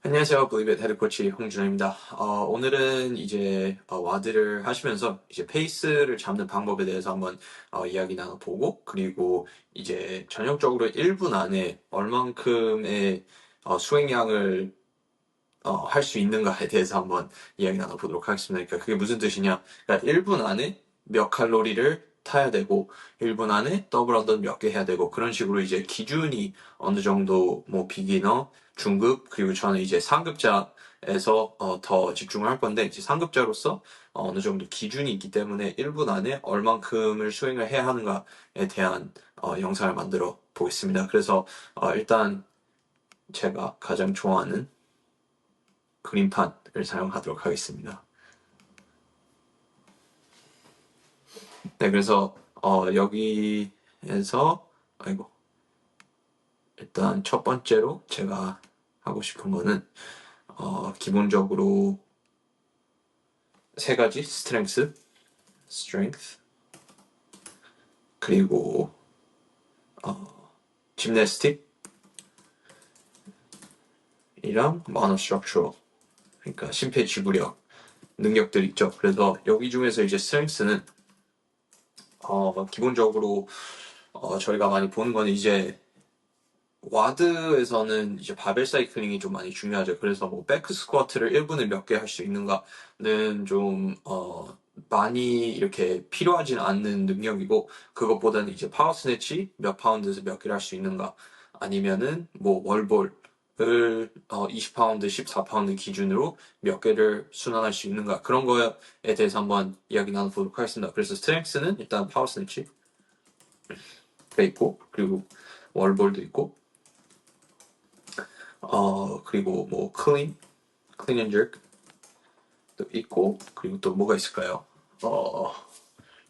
안녕하세요. 블리벳 헤드코치 홍준호입니다. 오늘은 이제 와드를 하시면서 이제 페이스를 잡는 방법에 대해서 한번 이야기 나눠보고, 그리고 이제 전형적으로 1분 안에 얼만큼의 수행량을 할 수 있는가에 대해서 한번 이야기 나눠보도록 하겠습니다. 그러니까 그게 무슨 뜻이냐? 그러니까 1분 안에 몇 칼로리를 타야 되고, 1분 안에 더블 언더는 몇 개 해야 되고, 그런 식으로 이제 기준이 어느 정도 뭐 비기너, 중급, 그리고 저는 이제 상급자에서 더 집중을 할 건데, 이제 상급자로서 어느 정도 기준이 있기 때문에 1분 안에 얼만큼을 수행을 해야 하는가에 대한 영상을 만들어 보겠습니다. 그래서 일단 제가 가장 좋아하는 그림판을 사용하도록 하겠습니다. 네, 그래서 여기에서 일단 첫 번째로 제가 하고 싶은 거는 기본적으로 세 가지 strength, 그리고 gymnastic이랑 monostructural, 그러니까 심폐지구력 능력들 있죠. 그래서 여기 중에서 이제 strength는 기본적으로 저희가 많이 보는 건 이제 와드에서는 이제 바벨 사이클링이 좀 많이 중요하죠. 그래서 뭐 백스 스쿼트를 1분에 몇 개 할 수 있는가는 좀 많이 이렇게 필요하진 않는 능력이고, 그것보다는 이제 파워 스네치 몇 파운드에서 몇 개를 할 수 있는가, 아니면은 뭐 월볼을 20파운드, 14파운드 기준으로 몇 개를 순환할 수 있는가, 그런 거에 대해서 한번 이야기 나눠보도록 하겠습니다. 그래서 스트렝스는 일단 파워 스네치가 있고, 그리고 월볼도 있고, 그리고 뭐 clean and jerk도 있고, 그리고 또 뭐가 있을까요?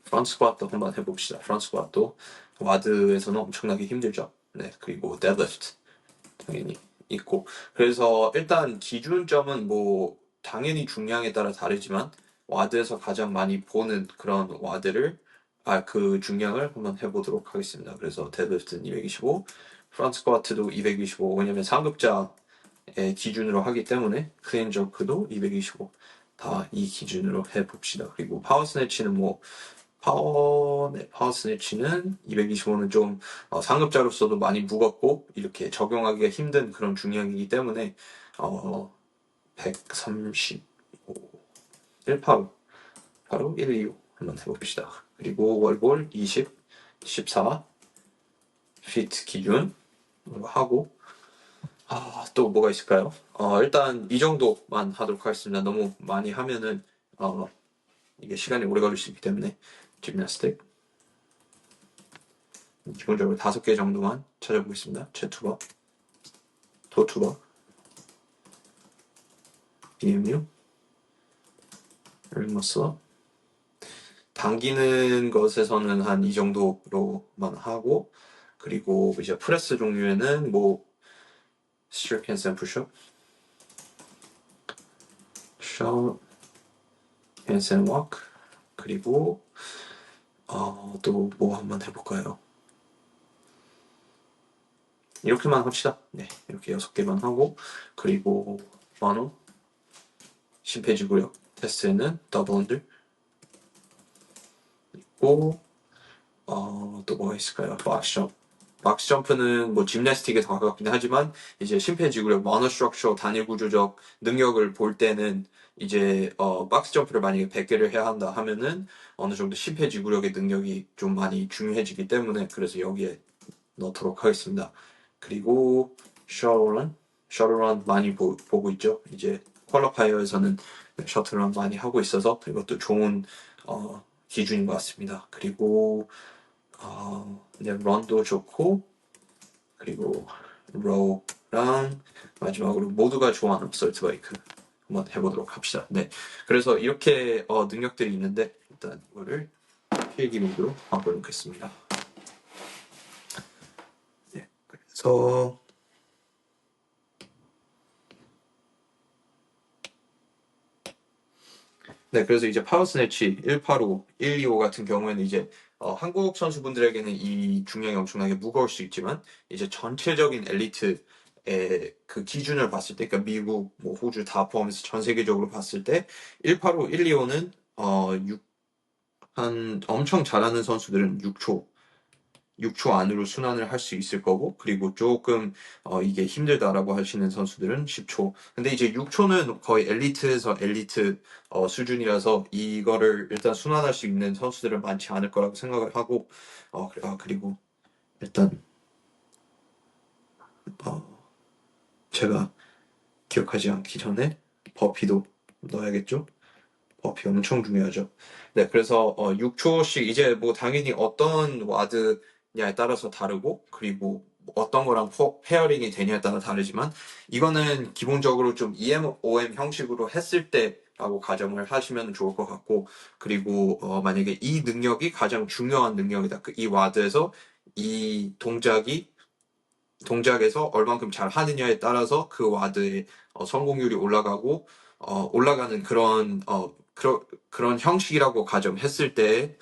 프런트 스쿼트도 한번 해봅시다. 프런트 스쿼트도 와드에서는 엄청나게 힘들죠. 네, 그리고 데드리프트 당연히 있고. 그래서 일단 기준점은 뭐 당연히 중량에 따라 다르지만 와드에서 가장 많이 보는 그런 와드를 그 중량을 한번 해보도록 하겠습니다. 그래서 데드리프트는 225, 프런트 스쿼트도 225, 왜냐면 상급자 기준으로 하기 때문에 클린 저크도 225 다 이 기준으로 해봅시다. 그리고 파워 스네치는 뭐 파워 스네치는 225는 좀 상급자로서도 많이 무겁고 이렇게 적용하기가 힘든 그런 중량이기 때문에 135 1파로 바로 125 한번 해봅시다. 그리고 월볼 20 14 피트 기준으로 하고, 또 뭐가 있을까요? 일단 이 정도만 하도록 하겠습니다. 너무 많이 하면은 이게 시간이 오래 걸릴 수 있기 때문에 짐나스틱 기본적으로 5개 정도만 찾아보겠습니다. 제투버, 도투버, BMU, 링머슬. 당기는 것에서는 한 이 정도로만 하고, 그리고 이제 프레스 종류에는 뭐 스트립 핸드앤 푸시업, 숏 핸드앤 워크, 그리고 또 뭐 한번 해볼까요? 이렇게만 합시다. 네, 이렇게 6개만 하고, 그리고 만호 심폐지구력 테스트에는 더블 언들 있고, 또 뭐가 있을까요? 박스 점프는 뭐 짐나스틱에 더 가깝긴 하지만 이제 심폐지구력, 모노스트럭처 단일 구조적 능력을 볼 때는 이제 박스 점프를 만약에 100개를 해야 한다 하면은 어느 정도 심폐지구력의 능력이 좀 많이 중요해지기 때문에, 그래서 여기에 넣도록 하겠습니다. 그리고 셔틀런 많이 보고 있죠. 이제 퀄러파이어에서는 셔틀런 많이 하고 있어서 이것도 좋은 기준인 것 같습니다. 그리고 네, 런도 좋고, 그리고 로우랑 마지막으로 모두가 좋아하는 어설트 바이크 한번 해보도록 합시다. 네, 그래서 이렇게 능력들이 있는데 일단 이거를 필기 모드로 바꿔놓겠습니다. 네, 그래서 이제 파워 스네치 185, 125 같은 경우에는 이제 한국 선수분들에게는 이 중량이 엄청나게 무거울 수 있지만 이제 전체적인 엘리트에 그 기준을 봤을 때, 그러니까 미국, 뭐 호주 다 포함해서 전 세계적으로 봤을 때 185, 125는 한 엄청 잘하는 선수들은 6초 안으로 순환을 할 수 있을 거고, 그리고 조금 이게 힘들다라고 하시는 선수들은 10초. 근데 이제 6초는 거의 엘리트에서 엘리트 수준이라서 이거를 일단 순환할 수 있는 선수들은 많지 않을 거라고 생각을 하고, 그리고 일단 제가 기억하지 않기 전에 버피도 넣어야겠죠? 버피 엄청 중요하죠. 네, 그래서 6초씩 이제 뭐 당연히 어떤 와드냐에 따라서 다르고, 그리고 어떤 거랑 페어링이 되냐에 따라 다르지만, 이거는 기본적으로 좀 EMOM 형식으로 했을 때라고 가정을 하시면 좋을 것 같고, 그리고 만약에 이 능력이 가장 중요한 능력이다. 이 와드에서 이 동작에서 얼만큼 잘 하느냐에 따라서 그 와드의 성공률이 올라가고, 올라가는 그런 형식이라고 가정했을 때의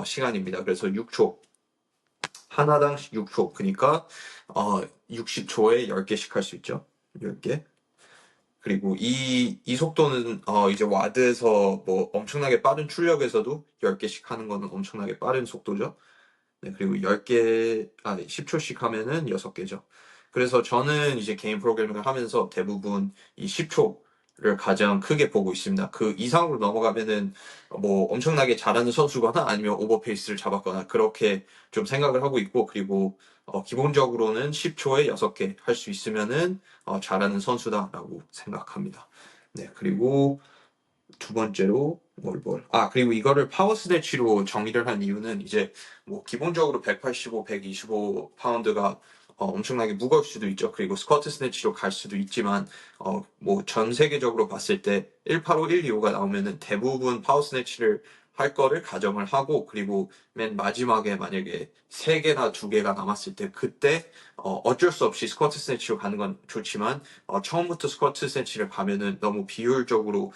시간입니다. 그래서 6초, 하나당 6초, 그러니까 60초에 10개씩 할 수 있죠. 10개. 그리고 이 속도는 이제 와드에서 뭐 엄청나게 빠른 출력에서도 10개씩 하는 거는 엄청나게 빠른 속도죠. 네, 그리고 10초씩 하면은 6개죠. 그래서 저는 이제 개인 프로그래밍을 하면서 대부분 이 10초를 가장 크게 보고 있습니다. 그 이상으로 넘어가면은 뭐 엄청나게 잘하는 선수거나 아니면 오버페이스를 잡았거나 그렇게 좀 생각을 하고 있고, 그리고 기본적으로는 10초에 6개 할 수 있으면은 잘하는 선수다라고 생각합니다. 네, 그리고 두 번째로 그리고 이거를 파워 스네치로 정의를 한 이유는 이제 뭐 기본적으로 185, 125 파운드가 엄청나게 무거울 수도 있죠. 그리고 스쿼트 스네치로 갈 수도 있지만 뭐 전 세계적으로 봤을 때 185, 125가 나오면은 대부분 파워 스네치를 할 거를 가정을 하고, 그리고 맨 마지막에 만약에 3개나 2개가 남았을 때 그때 어쩔 수 없이 스쿼트 스네치로 가는 건 좋지만 처음부터 스쿼트 스네치를 가면은 너무 비효율적으로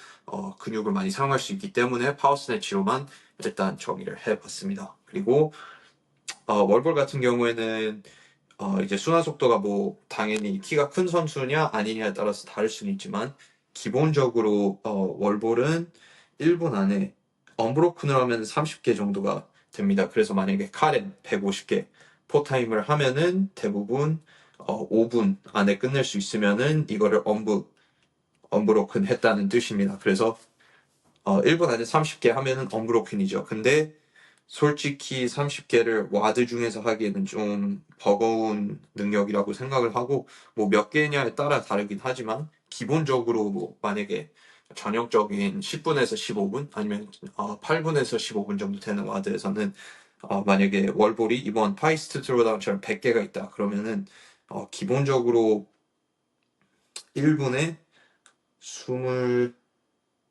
근육을 많이 사용할 수 있기 때문에 파워 스네치로만 일단 정의를 해봤습니다. 그리고 월볼 같은 경우에는 이제 순환 속도가 뭐 당연히 키가 큰 선수냐 아니냐에 따라서 다를 수는 있지만, 기본적으로 월볼은 1분 안에 언브로큰으로 하면 30개 정도가 됩니다. 그래서 만약에 카렌 150개 포타임을 하면은 대부분 5분 안에 끝낼 수 있으면은 이거를 언브로큰 했다는 뜻입니다. 그래서 1분 안에 30개 하면은 언브로큰이죠. 근데 솔직히 30개를 와드 중에서 하기에는 좀 버거운 능력이라고 생각을 하고, 뭐 몇 개냐에 따라 다르긴 하지만 기본적으로 뭐 만약에 전형적인 10분에서 15분 아니면 8분에서 15분 정도 되는 와드에서는 만약에 월볼이 이번 파이스트 트로다운처럼 100개가 있다 그러면은 기본적으로 1분에 20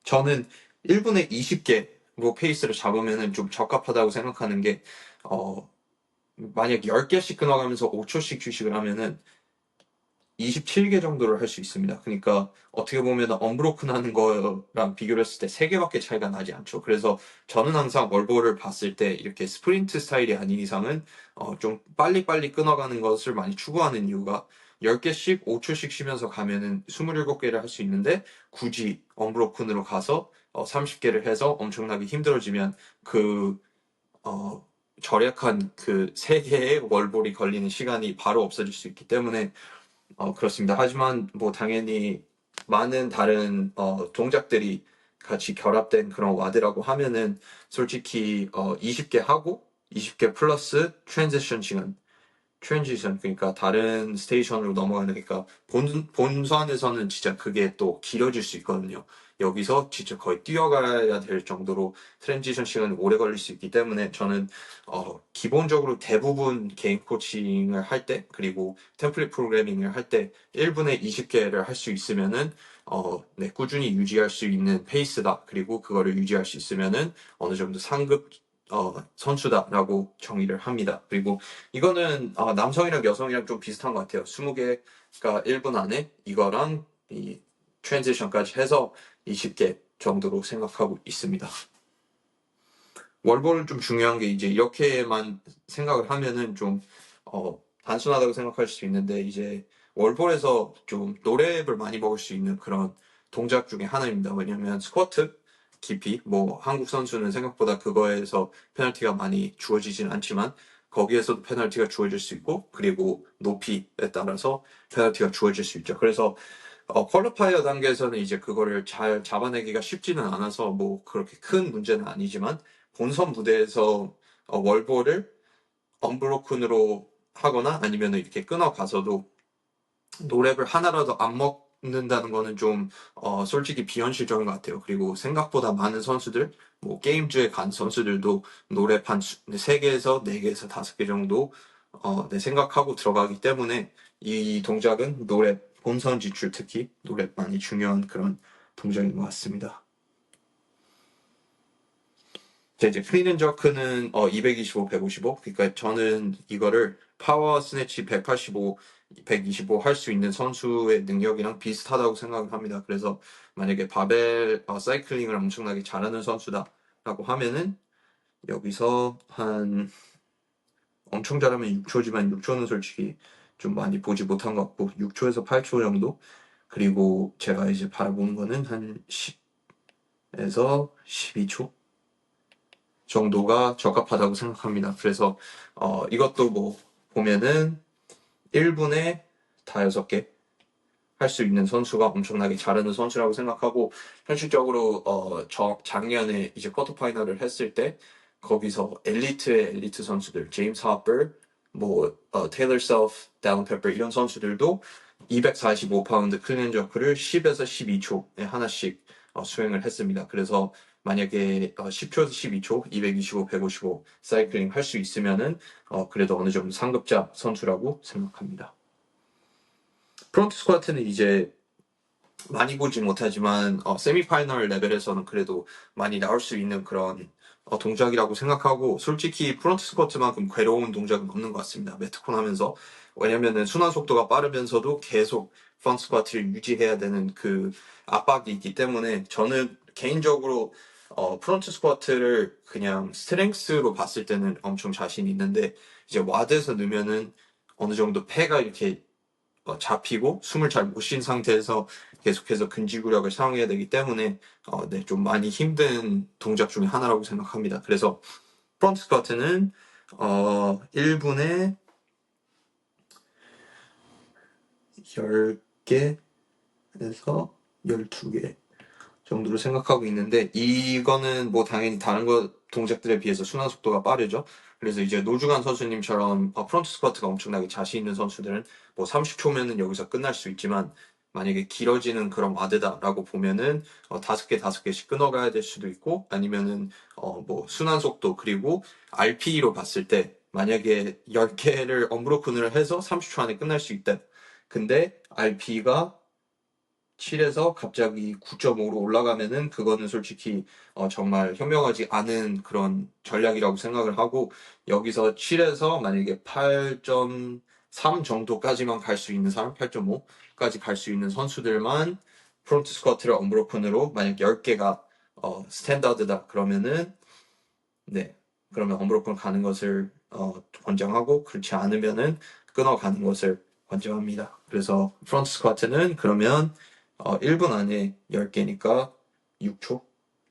저는 1분에 20개로 페이스를 잡으면은 좀 적합하다고 생각하는 게, 만약 10개씩 끊어가면서 5초씩 휴식을 하면은 27개 정도를 할 수 있습니다. 그러니까 어떻게 보면 언브로큰 하는 거랑 비교를 했을 때 3개밖에 차이가 나지 않죠. 그래서 저는 항상 월볼을 봤을 때 이렇게 스프린트 스타일이 아닌 이상은 좀 빨리빨리 끊어가는 것을 많이 추구하는 이유가, 10개씩 5초씩 쉬면서 가면은 27개를 할 수 있는데, 굳이 언브로큰으로 가서 30개를 해서 엄청나게 힘들어지면 그 절약한 그 3개의 월볼이 걸리는 시간이 바로 없어질 수 있기 때문에 그렇습니다. 하지만 뭐 당연히 많은 다른 동작들이 같이 결합된 그런 와드라고 하면은 솔직히 20개 하고 20개 플러스 트랜지션, 그러니까 다른 스테이션으로 넘어가는, 그러니까 본선에서는 진짜 그게 또 길어질 수 있거든요. 여기서 진짜 거의 뛰어가야 될 정도로 트랜지션 시간이 오래 걸릴 수 있기 때문에, 저는 기본적으로 대부분 개인 코칭을 할 때, 그리고 템플릿 프로그래밍을 할 때 1분에 20개를 할 수 있으면은 네, 꾸준히 유지할 수 있는 페이스다. 그리고 그거를 유지할 수 있으면은 어느 정도 상급 선수다라고 정의를 합니다. 그리고 이거는 남성이랑 여성이랑 좀 비슷한 것 같아요. 20개가 1분 안에 이거랑 이 트랜지션까지 해서 20개 정도로 생각하고 있습니다. 월볼은 좀 중요한 게, 이제 이렇게만 생각을 하면은 좀 단순하다고 생각할 수 있는데, 이제 월볼에서 좀 노랩을 많이 먹을 수 있는 그런 동작 중에 하나입니다. 왜냐면 스쿼트 깊이, 뭐 한국 선수는 생각보다 그거에서 페널티가 많이 주어지진 않지만 거기에서도 페널티가 주어질 수 있고, 그리고 높이에 따라서 페널티가 주어질 수 있죠. 그래서 퀄리파이어 단계에서는 이제 그거를 잘 잡아내기가 쉽지는 않아서 뭐 그렇게 큰 문제는 아니지만, 본선 무대에서 월볼을 언브로큰으로 하거나 아니면 이렇게 끊어가서도 노랩을 하나라도 안 먹는다는 거는 좀 솔직히 비현실적인 것 같아요. 그리고 생각보다 많은 선수들, 뭐 게임즈에 간 선수들도 노랩 한 3개에서 4개에서 5개 정도 네, 생각하고 들어가기 때문에 이 동작은 노랩 본선 지출, 특히 노랩 많이 중요한 그런 동작인 것 같습니다. 이제 클린 앤 저크는 225, 155. 그러니까 저는 이거를 파워 스네치 185, 125 할 수 있는 선수의 능력이랑 비슷하다고 생각을 합니다. 그래서 만약에 바벨 사이클링을 엄청나게 잘하는 선수다라고 하면은 여기서 한 엄청 잘하면 6초지만 6초는 솔직히 좀 많이 보지 못한 것 같고 6초에서 8초 정도. 그리고 제가 이제 바라보는 거는 한 10에서 12초 정도가 적합하다고 생각합니다. 그래서 이것도 뭐 보면은 1분에 다 6개 할 수 있는 선수가 엄청나게 잘하는 선수라고 생각하고, 현실적으로 작년에 이제 쿼터 파이널을 했을 때 거기서 엘리트의 엘리트 선수들, 제임스 하퍼, 뭐 테일러 셀프, 달런 페퍼 이런 선수들도 245파운드 클린 저크를 10에서 12초에 하나씩 수행을 했습니다. 그래서 만약에 10초에서 12초, 225, 155 사이클링 할 수 있으면은 그래도 어느 정도 상급자 선수라고 생각합니다. 프론트 스쿼트는 이제 많이 보지 못하지만 세미파이널 레벨에서는 그래도 많이 나올 수 있는 그런 동작이라고 생각하고, 솔직히 프론트 스쿼트만큼 괴로운 동작은 없는 것 같습니다. 매트콘 하면서. 왜냐면은 순환 속도가 빠르면서도 계속 프론트 스쿼트를 유지해야 되는 그 압박이 있기 때문에, 저는 개인적으로 프론트 스쿼트를 그냥 스트렝스로 봤을 때는 엄청 자신 있는데, 이제 와드에서 넣으면은 어느 정도 폐가 이렇게 잡히고 숨을 잘 못 쉰 상태에서 계속해서 근지구력을 사용해야 되기 때문에 네, 좀 많이 힘든 동작 중에 하나라고 생각합니다. 그래서 프론트 스쿼트는 1분에 10개에서 12개 정도로 생각하고 있는데, 이거는 뭐 당연히 다른 동작들에 비해서 순환 속도가 빠르죠. 그래서 이제 노중환 선수님처럼 프론트 스쿼트가 엄청나게 자신 있는 선수들은 뭐 30초면은 여기서 끝날 수 있지만, 만약에 길어지는 그런 와드다라고 보면은 5개, 5개씩 끊어가야 될 수도 있고, 아니면은 뭐 순환 속도, 그리고 RPE로 봤을 때 만약에 10개를 언브로큰을 해서 30초 안에 끝날 수 있다. 근데 RPE가 7에서 갑자기 9.5로 올라가면은 그거는 솔직히 정말 현명하지 않은 그런 전략이라고 생각을 하고, 여기서 7에서 만약에 8.3 정도까지만 갈 수 있는 사람, 8.5까지 갈 수 있는 선수들만 프론트 스쿼트를 언브로큰으로 만약 10개가 스탠다드다 그러면은 네, 그러면 언브로큰 가는 것을 권장하고, 그렇지 않으면은 끊어가는 것을 권장합니다. 그래서 프론트 스쿼트는 그러면 1분 안에 10개니까 6초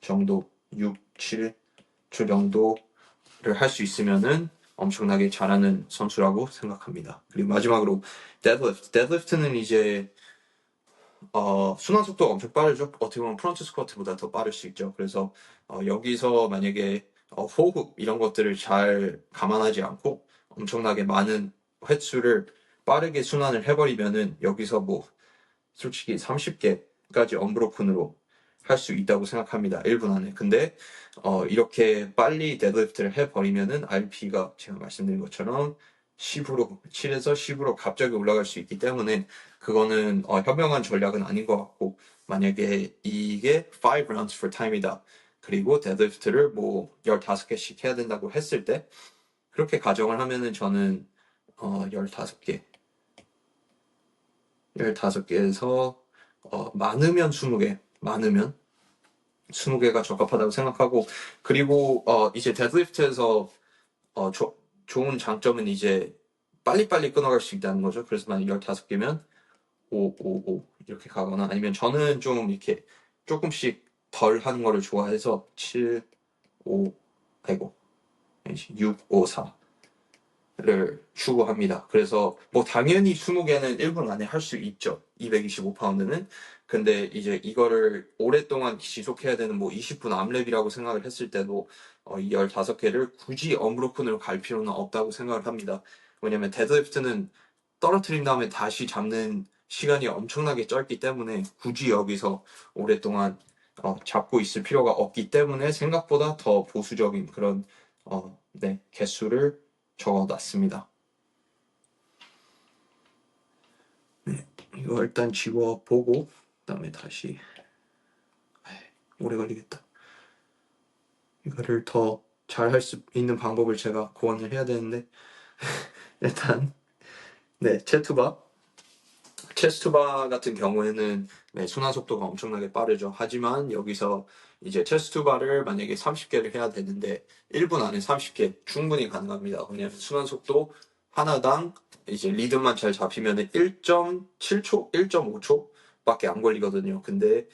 정도, 6, 7초 정도를 할 수 있으면은 엄청나게 잘하는 선수라고 생각합니다. 그리고 마지막으로 데드리프트. 데드리프트는 이제 순환 속도가 엄청 빠르죠. 어떻게 보면 프론트 스쿼트보다 더 빠를 수 있죠. 그래서 여기서 만약에 호흡 이런 것들을 잘 감안하지 않고 엄청나게 많은 횟수를 빠르게 순환을 해버리면은 여기서 뭐 솔직히 30개까지 언브로큰으로 할 수 있다고 생각합니다. 1분 안에. 근데 이렇게 빨리 데드리프트를 해버리면은 RP가 제가 말씀드린 것처럼 10으로 7에서 10으로 갑자기 올라갈 수 있기 때문에 그거는 현명한 전략은 아닌 것 같고, 만약에 이게 5 rounds for time이다, 그리고 데드리프트를 뭐 15개씩 해야 된다고 했을 때, 그렇게 가정을 하면은 저는 15개 15개에서 많으면 20개, 많으면 20개가 적합하다고 생각하고, 그리고 이제 데드리프트에서 좋은 장점은 이제 빨리빨리 끊어갈 수 있다는 거죠. 그래서 만약 15개면 5, 5, 5 이렇게 가거나 아니면 저는 좀 이렇게 조금씩 덜 하는 거를 좋아해서 7, 5, 아이고 6, 5, 4를 추구합니다. 그래서 뭐 당연히 20개는 1분 안에 할 수 있죠. 225파운드는. 근데 이제 이거를 오랫동안 지속해야 되는 뭐 20분 암랩이라고 생각을 했을 때도 이 15개를 굳이 언브로큰으로 갈 필요는 없다고 생각을 합니다. 왜냐면 데드리프트는 떨어뜨린 다음에 다시 잡는 시간이 엄청나게 짧기 때문에 굳이 여기서 오랫동안 잡고 있을 필요가 없기 때문에 생각보다 더 보수적인 그런 네, 개수를 적어놨습니다. 네, 이거 일단 지워보고 그다음에 다시 오래 걸리겠다. 이거를 더 잘 할 수 있는 방법을 제가 고안을 해야 되는데 일단 네, 체스투바 같은 경우에는 네, 순환 속도가 엄청나게 빠르죠. 하지만 여기서 이제 체스투바를 만약에 30개를 해야 되는데 1분 안에 30개 충분히 가능합니다. 왜냐하면 순환 속도 하나당 이제 리듬만 잘 잡히면 1.7초, 1.5초밖에 안 걸리거든요. 근데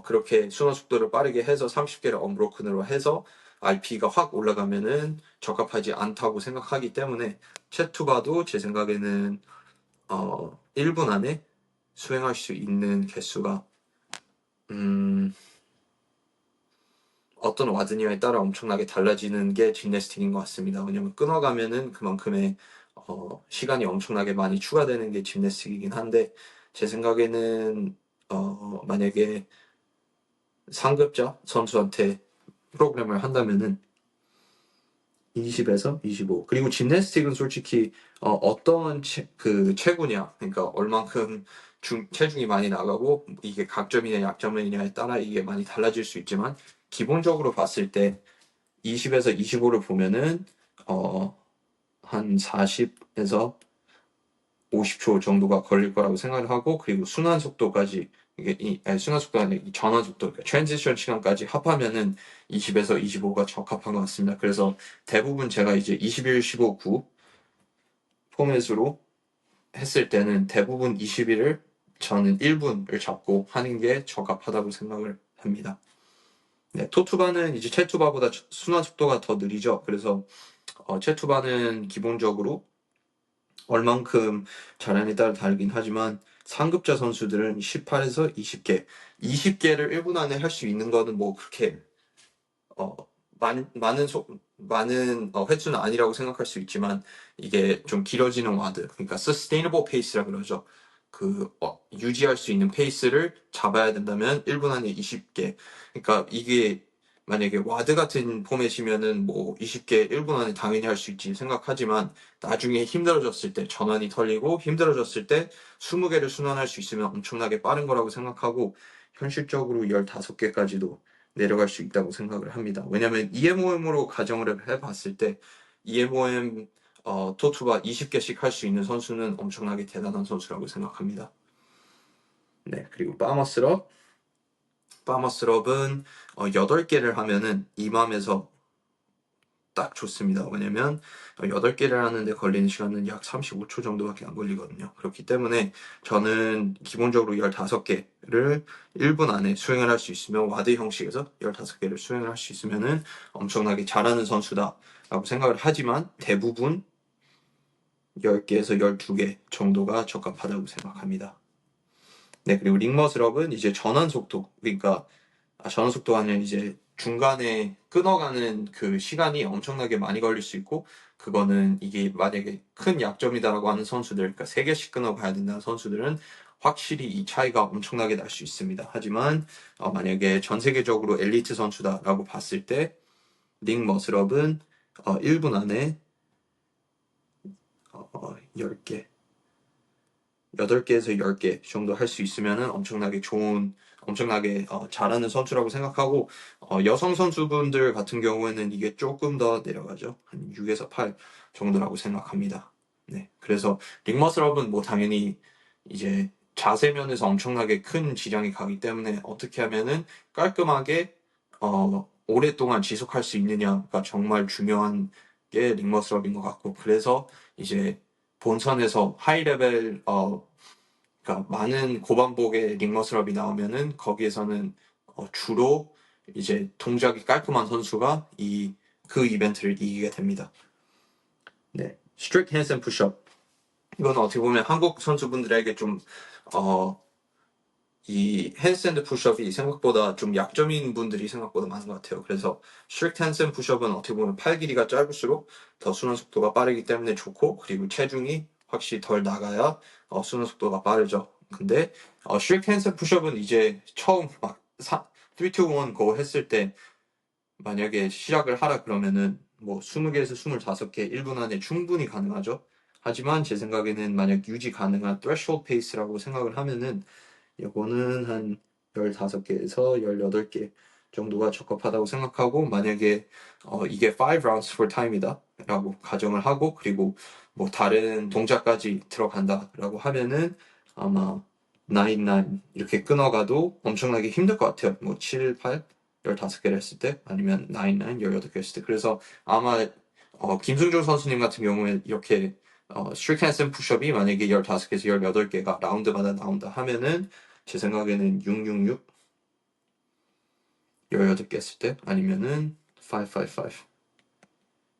그렇게 순환 속도를 빠르게 해서 30개를 언브로큰으로 해서 RP가 확 올라가면은 적합하지 않다고 생각하기 때문에 체투바도 제 생각에는 1분 안에 수행할 수 있는 개수가 어떤 와드냐에 따라 엄청나게 달라지는 게 짐내스틱인 것 같습니다. 왜냐면 끊어가면은 그만큼의 시간이 엄청나게 많이 추가되는 게 짐내스틱이긴 한데 제 생각에는 만약에 상급자 선수한테 프로그램을 한다면은 20에서 25. 그리고 짐내스틱은 솔직히 어떤 그 체구냐, 그러니까 얼만큼 체중이 많이 나가고 이게 각점이냐 약점이냐에 따라 이게 많이 달라질 수 있지만 기본적으로 봤을 때 20에서 25를 보면은 한 40에서 50초 정도가 걸릴 거라고 생각을 하고 그리고 순환 속도까지 이게 순환 속도가 아니라 이 전환 속도, 그러니까 트랜지션 시간까지 합하면은 20에서 25가 적합한 것 같습니다. 그래서 대부분 제가 이제 21, 15, 9 포맷으로 했을 때는 대부분 21을 저는 1분을 잡고 하는 게 적합하다고 생각을 합니다. 네, 토투바는 이제 채투바보다 순환 속도가 더 느리죠. 그래서 채투바는 기본적으로 얼만큼 잘하느냐에 따라 다르긴 하지만 상급자 선수들은 18에서 20개, 20개를 1분 안에 할 수 있는 거는 뭐 그렇게 어, 많은 횟수는 아니라고 생각할 수 있지만 이게 좀 길어지는 와드, 그러니까 sustainable pace라 그러죠. 그 유지할 수 있는 페이스를 잡아야 된다면 1분 안에 20개. 그러니까 이게 만약에 와드 같은 포맷이면은 뭐 20개 1분 안에 당연히 할 수 있지 생각하지만 나중에 힘들어졌을 때 전환이 털리고 힘들어졌을 때 20개를 순환할 수 있으면 엄청나게 빠른 거라고 생각하고 현실적으로 15개까지도 내려갈 수 있다고 생각을 합니다. 왜냐면 EMOM으로 가정을 해봤을 때 EMOM 토투가 20개씩 할 수 있는 선수는 엄청나게 대단한 선수라고 생각합니다. 네, 그리고 파머스럽은 8개를 하면은 이맘에서 딱 좋습니다. 왜냐면 8개를 하는데 걸리는 시간은 약 35초 정도밖에 안 걸리거든요. 그렇기 때문에 저는 기본적으로 15개를 1분 안에 수행을 할 수 있으면 와드 형식에서 15개를 수행을 할 수 있으면은 엄청나게 잘하는 선수다라고 생각을 하지만 대부분 10개에서 12개 정도가 적합하다고 생각합니다. 네, 그리고 링머슬업은 이제 전환 속도, 그러니까 전원 속도가 아니라 이제 중간에 끊어가는 그 시간이 엄청나게 많이 걸릴 수 있고 그거는 이게 만약에 큰 약점이다라고 하는 선수들, 그러니까 3개씩 끊어가야 된다는 선수들은 확실히 이 차이가 엄청나게 날 수 있습니다. 하지만 만약에 전 세계적으로 엘리트 선수다라고 봤을 때 링 머슬업은 1분 안에 10개 8개에서 10개 정도 할 수 있으면 엄청나게 잘하는 선수라고 생각하고 여성 선수분들 같은 경우에는 이게 조금 더 내려가죠. 한 6에서 8 정도라고 생각합니다. 네, 그래서 링머슬업은 뭐 당연히 이제 자세 면에서 엄청나게 큰 지장이 가기 때문에 어떻게 하면은 깔끔하게 오랫동안 지속할 수 있느냐가 정말 중요한 게 링머슬업인 것 같고 그래서 이제 본선에서 하이 레벨 그러니까 그러니까 많은 고반복의 링머슬업이 나오면은 거기에서는 주로 이제 동작이 깔끔한 선수가 그 이벤트를 이기게 됩니다. 네, 스트릭트 핸드앤 푸시업. 이건 어떻게 보면 한국 선수분들에게 좀 이 핸드스탠드 푸시업이 생각보다 좀 약점인 분들이 생각보다 많은 것 같아요. 그래서 스트릭트 핸드스탠드 푸시업은 어떻게 보면 팔 길이가 짧을수록 더 순환 속도가 빠르기 때문에 좋고, 그리고 체중이 확실히 덜 나가야 순환 속도가 빠르죠. 근데 스트릭트 핸드스탠드 푸시업은 이제 처음 막 3, 2, 1 go 했을 때 만약에 시작을 하라 그러면은 뭐 20개에서 25개 1분 안에 충분히 가능하죠. 하지만 제 생각에는 만약 유지 가능한 threshold pace라고 생각을 하면은 이거는 한 15개에서 18개 정도가 적합하다고 생각하고, 만약에 이게 5 rounds for time이다 라고 가정을 하고, 그리고 뭐 다른 동작까지 들어간다 라고 하면은 아마 9, 9 이렇게 끊어가도 엄청나게 힘들 것 같아요. 뭐 7, 8, 15개를 했을 때, 아니면 9, 9, 18개 했을 때. 그래서 아마 김승조 선수님 같은 경우에 이렇게 스트릭트 핸드스탠드 푸시업이 만약에 15개에서 18개가 라운드마다 나온다 하면은 제 생각에는 666 18개 했을 때, 아니면은 555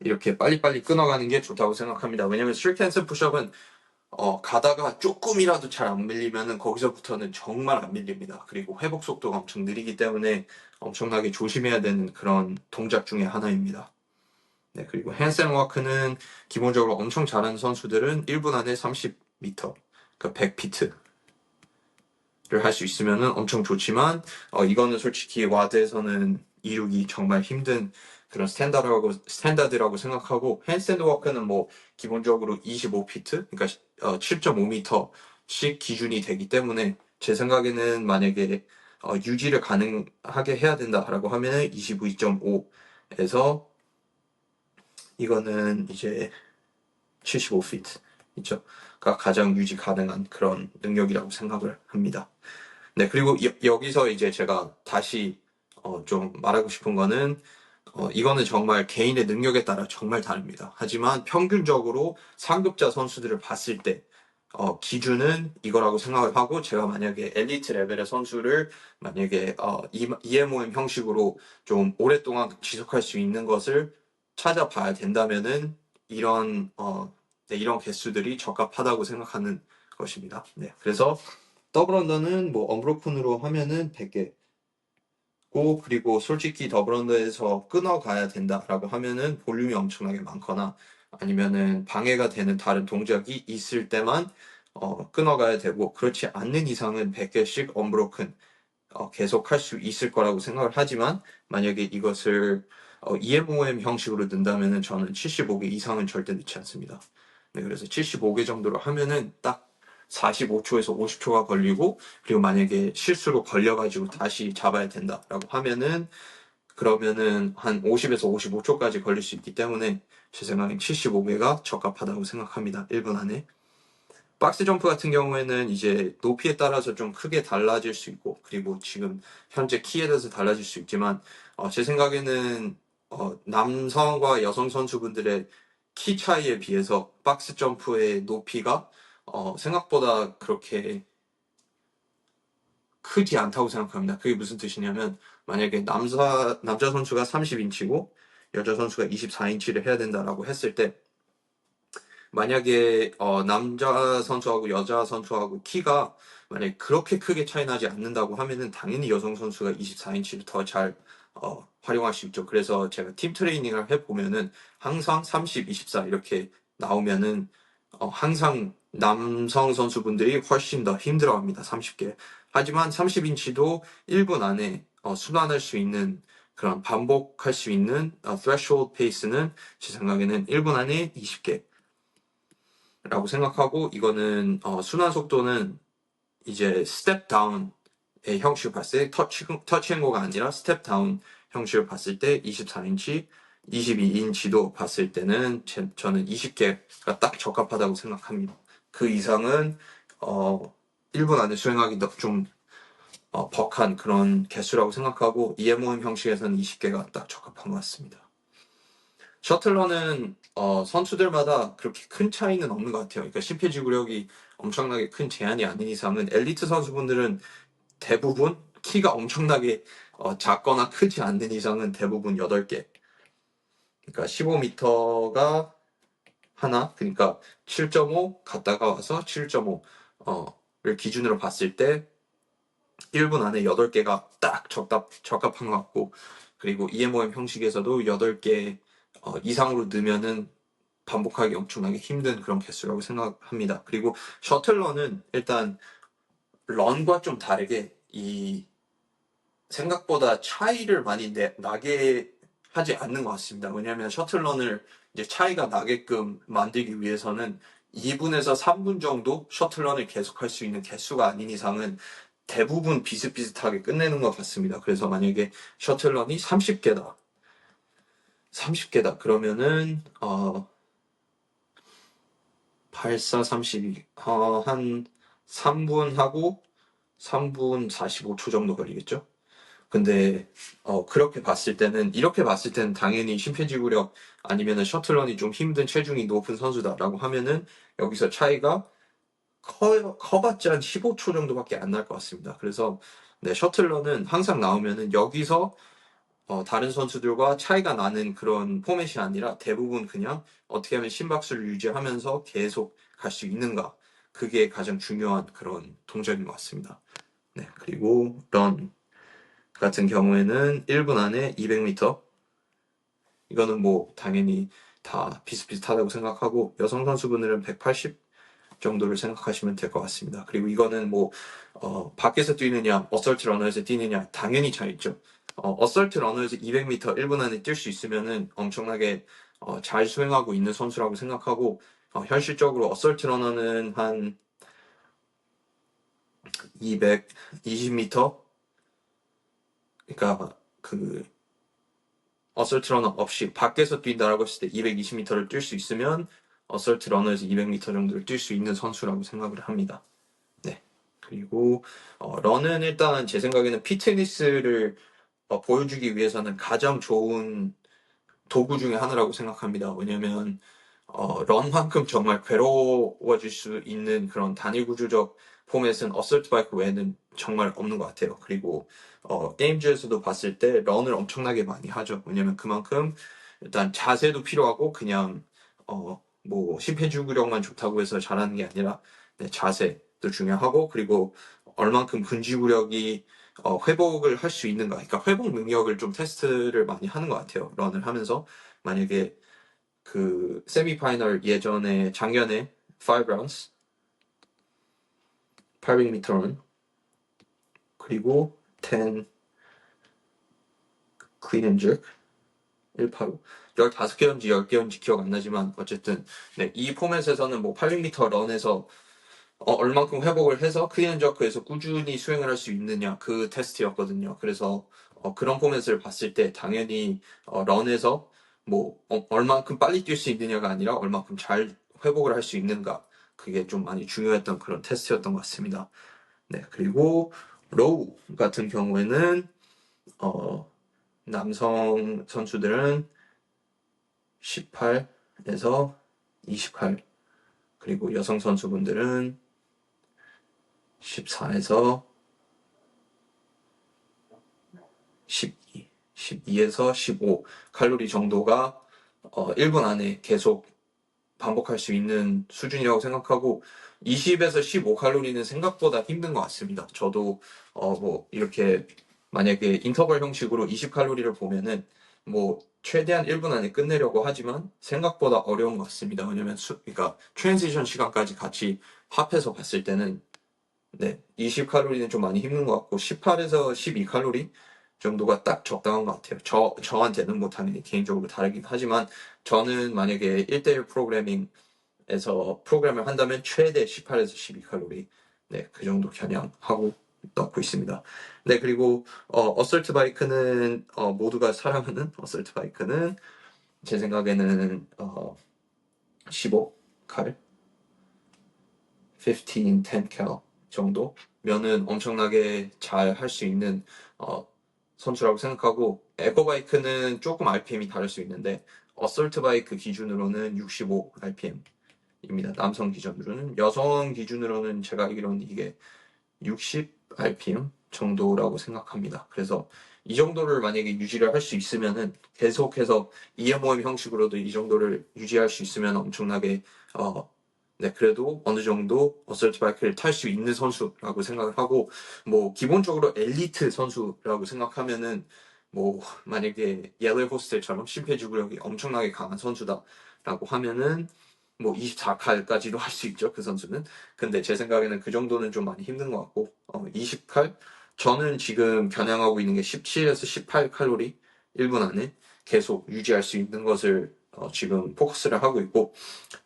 이렇게 빨리빨리 끊어가는 게 좋다고 생각합니다. 왜냐면 스트릭트 핸드스탠드 푸시업은 가다가 조금이라도 잘 안 밀리면은 거기서부터는 정말 안 밀립니다. 그리고 회복 속도가 엄청 느리기 때문에 엄청나게 조심해야 되는 그런 동작 중에 하나입니다. 네, 그리고 핸드스탠드 워크는 기본적으로 엄청 잘하는 선수들은 1분 안에 30m, 그러니까 100피트 를 할 수 있으면 엄청 좋지만 이거는 솔직히 와드에서는 이루기 정말 힘든 그런 스탠다드라고 생각하고, 핸드스탠드 워크는 뭐 기본적으로 25피트, 그러니까 7.5m씩 기준이 되기 때문에 제 생각에는 만약에 유지를 가능하게 해야 된다라고 하면 22.5에서 이거는 이제 75피트 있죠.가 가장 유지 가능한 그런 능력이라고 생각을 합니다. 네, 그리고 여기서 이제 제가 다시 좀 말하고 싶은 거는 이거는 정말 개인의 능력에 따라 정말 다릅니다. 하지만 평균적으로 상급자 선수들을 봤을 때 기준은 이거라고 생각을 하고, 제가 만약에 엘리트 레벨의 선수를 만약에 EMOM 형식으로 좀 오랫동안 지속할 수 있는 것을 찾아봐야 된다면은 이런 네, 이런 개수들이 적합하다고 생각하는 것입니다. 네, 그래서 더블 언더는 뭐 언브로큰으로 하면은 100개고, 그리고 솔직히 더블 언더에서 끊어가야 된다라고 하면은 볼륨이 엄청나게 많거나 아니면은 방해가 되는 다른 동작이 있을 때만 끊어가야 되고, 그렇지 않는 이상은 100개씩 언브로큰 계속 할 수 있을 거라고 생각을 하지만, 만약에 이것을 EMOM 형식으로 넣는다면은 저는 75개 이상은 절대 넣지 않습니다. 네, 그래서 75개 정도로 하면은 딱 45초에서 50초가 걸리고, 그리고 만약에 실수로 걸려가지고 다시 잡아야 된다라고 하면은 그러면은 한 50에서 55초까지 걸릴 수 있기 때문에 제 생각엔 75개가 적합하다고 생각합니다. 1분 안에. 박스 점프 같은 경우에는 이제 높이에 따라서 좀 크게 달라질 수 있고, 그리고 지금 현재 키에 대해서 달라질 수 있지만 제 생각에는 남성과 여성 선수분들의 키 차이에 비해서 박스 점프의 높이가 생각보다 그렇게 크지 않다고 생각합니다. 그게 무슨 뜻이냐면, 만약에 남자 선수가 30인치고 여자 선수가 24인치를 해야 된다라고 했을 때, 만약에 남자 선수하고 여자 선수하고 키가 만약에 그렇게 크게 차이 나지 않는다고 하면은 당연히 여성 선수가 24인치를 더 잘 활용할 수 있죠. 그래서 제가 팀 트레이닝을 해보면은 항상 30, 24 이렇게 나오면은 항상 남성 선수분들이 훨씬 더 힘들어합니다. 30개. 하지만 30인치도 1분 안에 순환할 수 있는 그런 반복할 수 있는 threshold pace는 제 생각에는 1분 안에 20개 라고 생각하고, 이거는 순환 속도는 이제 스텝 다운의 형식을 봤을 때 터치 앤고가 아니라 스텝 다운 형식을 봤을 때 24인치, 22인치도 봤을 때는 저는 20개가 딱 적합하다고 생각합니다. 그 이상은 1분 안에 수행하기 좀 벅한 그런 개수라고 생각하고, EMOM 형식에서는 20개가 딱 적합한 것 같습니다. 셔틀러는 선수들마다 그렇게 큰 차이는 없는 것 같아요. 그러니까 심폐지구력이 엄청나게 큰 제한이 아닌 이상은 엘리트 선수분들은 대부분 키가 엄청나게 작거나 크지 않는 이상은 대부분 8개. 그러니까 15m가 하나, 그러니까 7.5 갔다가 와서 7.5를 기준으로 봤을 때 1분 안에 8개가 딱 적합한 것 같고, 그리고 EMOM 형식에서도 8개 이상으로 넣으면은 반복하기 엄청나게 힘든 그런 개수라고 생각합니다. 그리고 셔틀런은 일단 런과 좀 다르게 이 생각보다 차이를 많이 나게 하지 않는 것 같습니다. 왜냐하면 셔틀런을 이제 차이가 나게끔 만들기 위해서는 2분에서 3분 정도 셔틀런을 계속할 수 있는 개수가 아닌 이상은 대부분 비슷비슷하게 끝내는 것 같습니다. 그래서 만약에 셔틀런이 30개다. 그러면은 84, 32, 한 3분 하고 3분 45초 정도 걸리겠죠? 근데 이렇게 봤을 때는 당연히 심폐지구력 아니면은 셔틀런이 좀 힘든 체중이 높은 선수다라고 하면은 여기서 차이가 커봤자 한 15초 정도밖에 안 날 것 같습니다. 그래서 네, 셔틀런은 항상 나오면은 여기서 다른 선수들과 차이가 나는 그런 포맷이 아니라 대부분 그냥 어떻게 하면 심박수를 유지하면서 계속 갈 수 있는가, 그게 가장 중요한 그런 동작인 것 같습니다. 네, 그리고 런 같은 경우에는 1분 안에 200m. 이거는 뭐 당연히 다 비슷비슷하다고 생각하고, 여성 선수분들은 180 정도를 생각하시면 될 것 같습니다. 그리고 이거는 뭐 밖에서 뛰느냐 어설트 러너에서 뛰느냐 당연히 차이있죠. 어설트 러너에서 200m 1분 안에 뛸 수 있으면은 엄청나게 잘 수행하고 있는 선수라고 생각하고, 현실적으로 어설트 러너는 한 220m, 그러니까 그 어설트 러너 없이 밖에서 뛴다라고 했을 때 220m를 뛸 수 있으면 어설트 러너에서 200m 정도를 뛸 수 있는 선수라고 생각을 합니다. 네. 그리고 런은 일단 제 생각에는 피트니스를 보여주기 위해서는 가장 좋은 도구 중에 하나라고 생각합니다. 왜냐면 런만큼 정말 괴로워질 수 있는 그런 단일 구조적 포맷은 어설트 바이크 외에는 정말 없는 것 같아요. 그리고 게임즈에서도 봤을 때 런을 엄청나게 많이 하죠. 왜냐면 그만큼 일단 자세도 필요하고, 그냥 뭐 심폐지구력만 좋다고 해서 잘하는 게 아니라 네, 자세도 중요하고, 그리고 얼만큼 근지구력이 회복을 할 수 있는가, 그러니까 회복 능력을 좀 테스트를 많이 하는 것 같아요. 런을 하면서 만약에 그 세미파이널 예전에 작년에 5라운드 800m 런, 그리고 10 클린 앤 jerk 185 15개였는지 10개였는지 기억 안 나지만 어쨌든 네, 이 포맷에서는 뭐 800m 런에서 얼만큼 회복을 해서 클린 앤 저크에서 꾸준히 수행을 할 수 있느냐, 그 테스트였거든요. 그래서 그런 포맷을 봤을 때 당연히 런에서 뭐 얼만큼 빨리 뛸 수 있느냐가 아니라 얼만큼 잘 회복을 할 수 있는가, 그게 좀 많이 중요했던 그런 테스트였던 것 같습니다. 네, 그리고 로우 같은 경우에는 남성 선수들은 18에서 28, 그리고 여성 선수분들은 14에서 12, 12에서 15 칼로리 정도가 1분 안에 계속 반복할 수 있는 수준이라고 생각하고, 20에서 15 칼로리는 생각보다 힘든 것 같습니다. 저도 뭐 이렇게 만약에 인터벌 형식으로 20 칼로리를 보면은 뭐 최대한 1분 안에 끝내려고 하지만 생각보다 어려운 것 같습니다. 왜냐면 그러니까 트랜지션 시간까지 같이 합해서 봤을 때는 네, 20 칼로리는 좀 많이 힘든 것 같고 18에서 12 칼로리 정도가 딱 적당한 것 같아요. 저한테는 뭐 당연히 개인적으로 다르긴 하지만, 저는 만약에 1대1 프로그래밍에서 프로그램을 한다면 최대 18에서 12 칼로리, 네, 그 정도 겨냥하고 넣고 있습니다. 네, 그리고 어설트 바이크는 모두가 사랑하는 어설트 바이크는 제 생각에는 15칼 15, 10cal 정도면은 엄청나게 잘 할 수 있는 선수라고 생각하고, 에코바이크는 조금 RPM이 다를 수 있는데 어설트 바이크 기준으로는 65 RPM, 입니다. 남성 기준으로는. 여성 기준으로는 제가 알기로는 이게 60 RPM 정도라고 생각합니다. 그래서 이 정도를 만약에 유지를 할 수 있으면은 계속해서 EMOM 형식으로도 이 정도를 유지할 수 있으면 엄청나게 네, 그래도 어느 정도 어설트 바이크를 탈 수 있는 선수라고 생각을 하고, 뭐 기본적으로 엘리트 선수라고 생각하면은 뭐 만약에 옐레 호스텔처럼 심폐지구력이 엄청나게 강한 선수다라고 하면은 뭐 24칼까지도 할 수 있죠, 그 선수는. 근데 제 생각에는 그 정도는 좀 많이 힘든 것 같고, 20칼? 저는 지금 겨냥하고 있는 게 17에서 18칼로리 1분 안에 계속 유지할 수 있는 것을 지금 포커스를 하고 있고,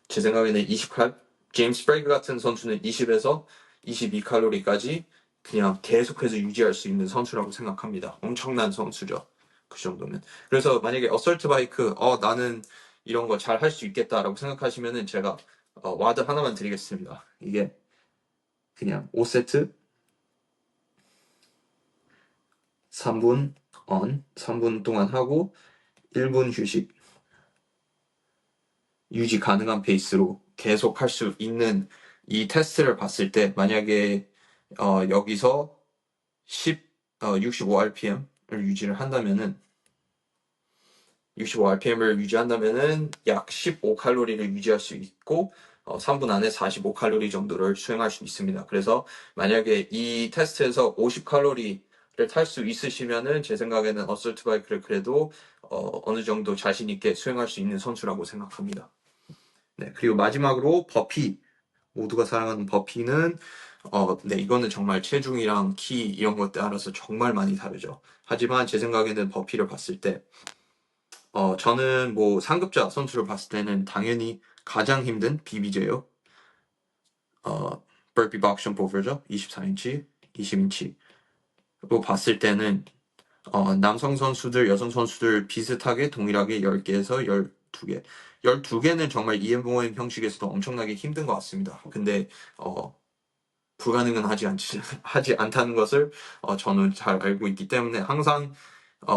제 생각에는 20칼? 제임스 브레이크 같은 선수는 20에서 22칼로리까지 그냥 계속해서 유지할 수 있는 선수라고 생각합니다. 엄청난 선수죠, 그 정도면. 그래서 만약에 어설트 바이크, 나는 이런 거 잘 할 수 있겠다라고 생각하시면은 제가 와드 하나만 드리겠습니다. 이게 그냥 5세트 3분 3분 동안 하고 1분 휴식, 유지 가능한 페이스로 계속 할 수 있는 이 테스트를 봤을 때, 만약에 여기서 65 RPM을 유지를 한다면은 65 RPM을 유지한다면은 약 15칼로리를 유지할 수 있고 3분 안에 45칼로리 정도를 수행할 수 있습니다. 그래서 만약에 이 테스트에서 50칼로리를 탈 수 있으시면은 제 생각에는 어설트 바이크를 그래도 어느 정도 자신 있게 수행할 수 있는 선수라고 생각합니다. 네, 그리고 마지막으로 버피. 모두가 사랑하는 버피는 네, 이거는 정말 체중이랑 키 이런 것 따라서 정말 많이 다르죠. 하지만 제 생각에는 버피를 봤을 때 저는 뭐 상급자 선수를 봤을 때는 당연히 가장 힘든 BBJ요. 버피 박션 포버죠. 24인치, 20인치로 봤을 때는 남성 선수들, 여성 선수들 비슷하게 동일하게 10개에서 12개. 12개는 정말 EMOM 형식에서도 엄청나게 힘든 것 같습니다. 근데 불가능은 하지 않다는 것을 저는 잘 알고 있기 때문에 항상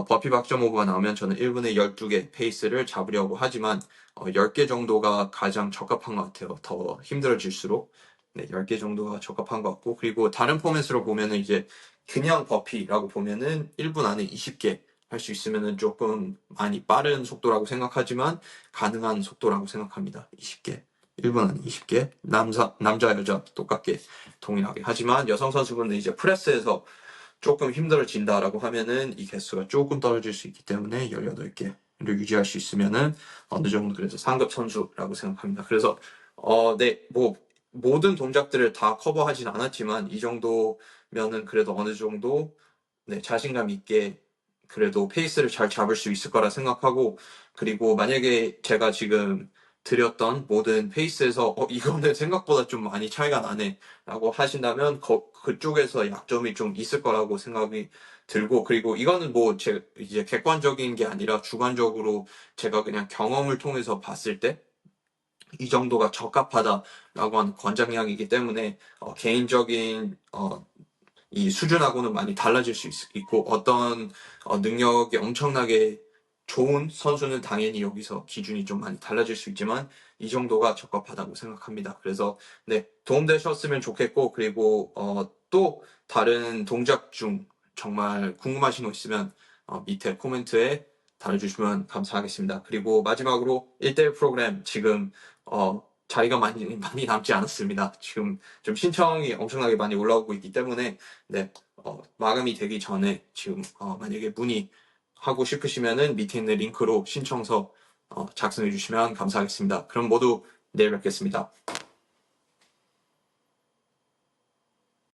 버피 박점 오버가 나오면 저는 1분에 12개 페이스를 잡으려고 하지만 10개 정도가 가장 적합한 것 같아요. 더 힘들어질수록. 네, 10개 정도가 적합한 것 같고, 그리고 다른 포맷으로 보면은 이제 그냥 버피라고 보면은 1분 안에 20개 할 수 있으면은 조금 많이 빠른 속도라고 생각하지만 가능한 속도라고 생각합니다. 20개. 1분 안에 20개. 남자, 여자 똑같게 동일하게. 하지만 여성 선수분은 이제 프레스에서 조금 힘들어진다라고 하면은 이 개수가 조금 떨어질 수 있기 때문에 18개를 유지할 수 있으면은 어느 정도 그래서 상급 선수라고 생각합니다. 그래서 네, 뭐 모든 동작들을 다 커버하진 않았지만 이 정도면은 그래도 어느 정도 네, 자신감 있게 그래도 페이스를 잘 잡을 수 있을 거라 생각하고, 그리고 만약에 제가 지금 드렸던 모든 페이스에서 이거는 생각보다 좀 많이 차이가 나네 라고 하신다면 그쪽에서 약점이 좀 있을 거라고 생각이 들고, 그리고 이거는 뭐 이제 객관적인 게 아니라 주관적으로 제가 그냥 경험을 통해서 봤을 때 이 정도가 적합하다라고 하는 권장량이기 때문에 개인적인 이 수준하고는 많이 달라질 수 있고, 어떤 능력이 엄청나게 좋은 선수는 당연히 여기서 기준이 좀 많이 달라질 수 있지만 이 정도가 적합하다고 생각합니다. 그래서 네, 도움되셨으면 좋겠고, 그리고 또 다른 동작 중 정말 궁금하신 거 있으면 밑에 코멘트에 달아주시면 감사하겠습니다. 그리고 마지막으로 1대1 프로그램 지금 자리가 많이 남지 않았습니다. 지금 좀 신청이 엄청나게 많이 올라오고 있기 때문에 네, 마감이 되기 전에 지금 만약에 문의하고 싶으시면은 밑에 있는 링크로 신청서 작성해 주시면 감사하겠습니다. 그럼 모두 내일 뵙겠습니다.